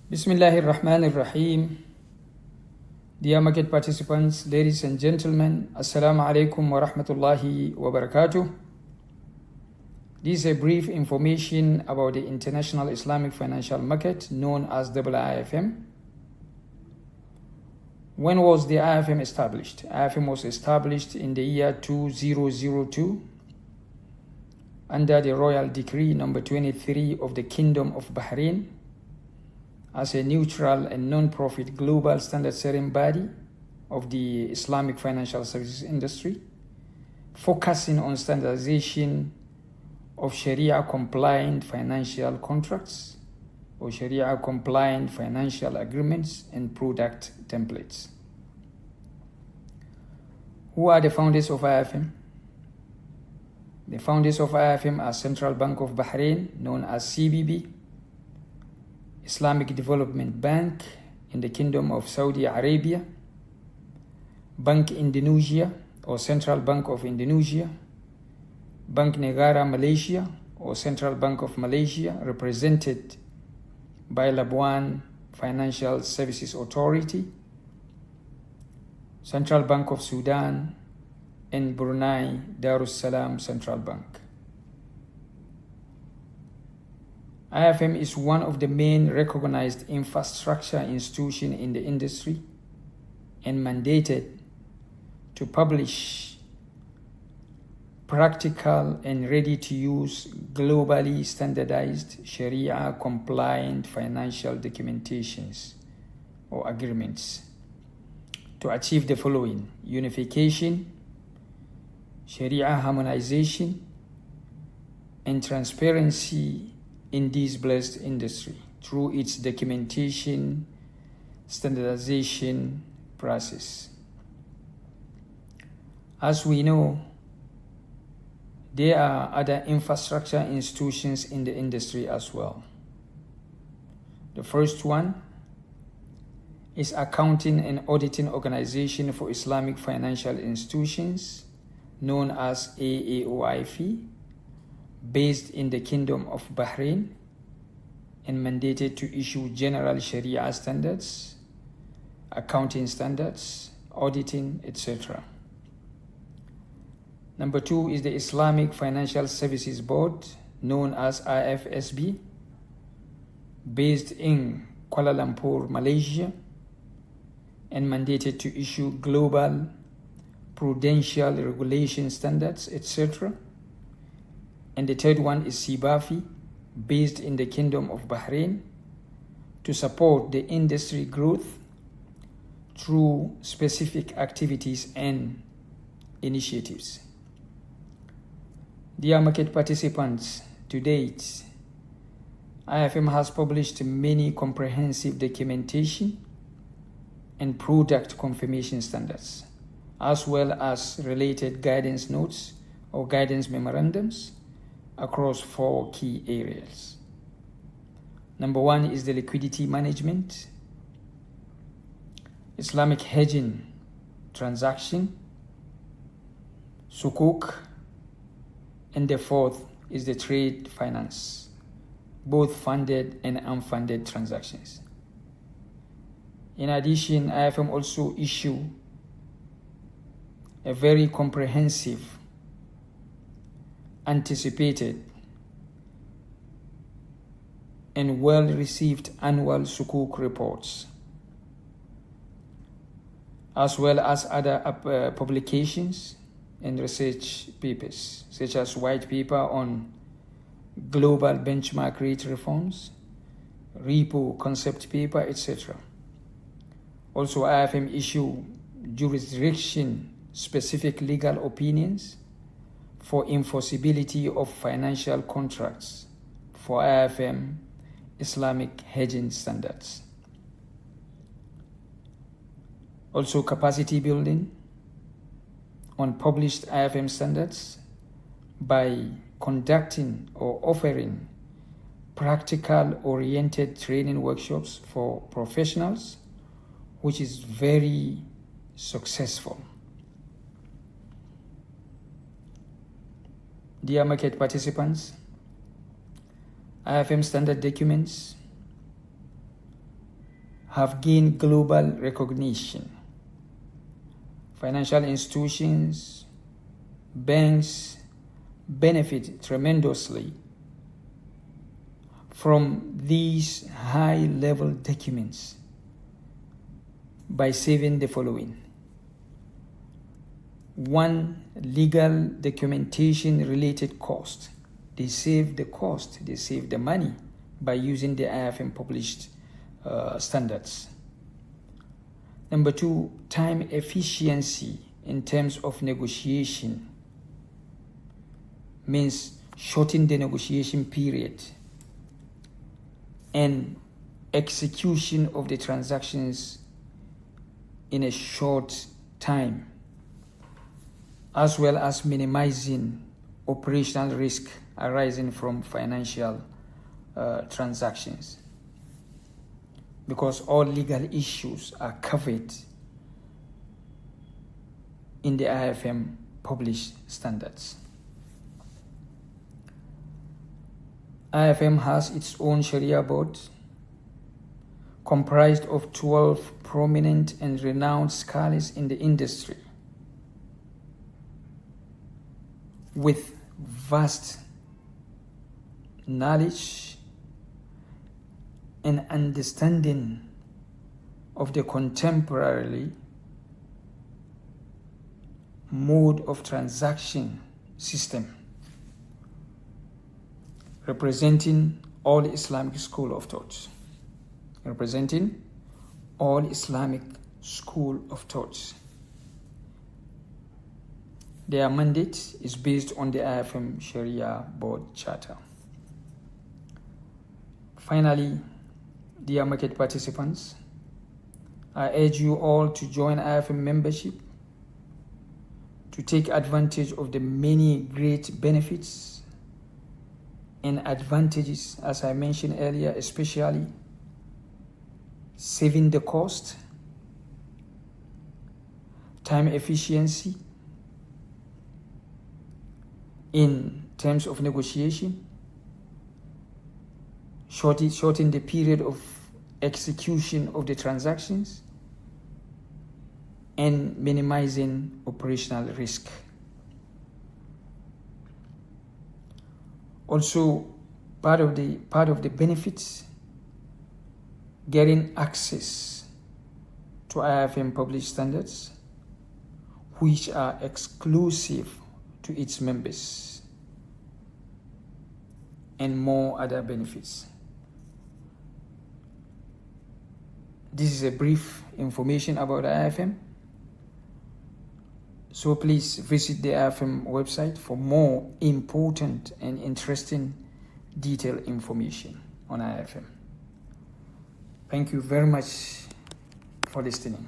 Bismillahir Rahmanir Rahim. Dear market participants, ladies and gentlemen, Assalamu alaikum wa rahmatullahi wa barakatuh. This is a brief information about the International Islamic Financial Market known as IIFM. When was the IIFM established? IIFM was established in the year 2002 under the Royal Decree number 23 of the Kingdom of Bahrain as a neutral and non-profit global standard-setting body of the Islamic financial services industry, focusing on standardization of Sharia-compliant financial contracts or Sharia-compliant financial agreements and product templates. Who are the founders of IIFM? The founders of IIFM are Central Bank of Bahrain, known as CBB, Islamic Development Bank in the Kingdom of Saudi Arabia, Bank Indonesia or Central Bank of Indonesia, Bank Negara Malaysia or Central Bank of Malaysia, represented by Labuan Financial Services Authority, Central Bank of Sudan, and Brunei Darussalam Central Bank. IIFM is one of the main recognized infrastructure institutions in the industry and mandated to publish practical and ready-to-use globally standardized Sharia-compliant financial documentations or agreements to achieve the following: unification, Sharia harmonization, and transparency in this blessed industry through its documentation standardization process. As we know, there are other infrastructure institutions in the industry as well. The first one is Accounting and Auditing Organization for Islamic Financial Institutions, known as AAOIF, based in the Kingdom of Bahrain and mandated to issue general Sharia standards, accounting standards, auditing, etc. Number two is the Islamic Financial Services Board, known as IFSB, based in Kuala Lumpur, Malaysia, and mandated to issue global prudential regulation standards, etc. And the third one is CBAFI, based in the Kingdom of Bahrain, to support the industry growth through specific activities and initiatives. Dear market participants, to date, IIFM has published many comprehensive documentation and product confirmation standards, as well as related guidance notes or guidance memorandums across 4 key areas. Number one is the liquidity management, Islamic hedging transaction, sukuk, and the fourth is the trade finance, both funded and unfunded transactions. In addition, IIFM also issue a very comprehensive, anticipated, and well-received annual sukuk reports, as well as other publications and research papers, such as white paper on global benchmark rate reforms, repo concept paper, etc. Also, IIFM issue jurisdiction-specific legal opinions for enforceability of financial contracts for IIFM Islamic hedging standards. Also, capacity building on published IIFM standards by conducting or offering practical-oriented training workshops for professionals, which is very successful. Dear market participants, IIFM standard documents have gained global recognition. Financial institutions, banks benefit tremendously from these high-level documents by saving the following. 1, legal documentation related cost. They save the cost, they save the money by using the IIFM published standards. Number 2, time efficiency in terms of negotiation. Means shorten the negotiation period and execution of the transactions in a short time, as well as minimizing operational risk arising from financial transactions, because all legal issues are covered in the IIFM published standards. IIFM has its own Sharia board comprised of 12 prominent and renowned scholars in the industry with vast knowledge and understanding of the contemporary mode of transaction system, representing all Islamic school of thought. Representing all Islamic school of thought. Their mandate is based on the IIFM Sharia Board Charter. Finally, dear market participants, I urge you all to join IIFM membership to take advantage of the many great benefits and advantages, as I mentioned earlier, especially saving the cost, time efficiency in terms of negotiation, shorten the period of execution of the transactions, and minimizing operational risk. Also, part of the benefits, getting access to IIFM published standards, which are exclusive to its members, and more other benefits. This is a brief information about IIFM. So please visit the IIFM website for more important and interesting detailed information on IIFM. Thank you very much for listening.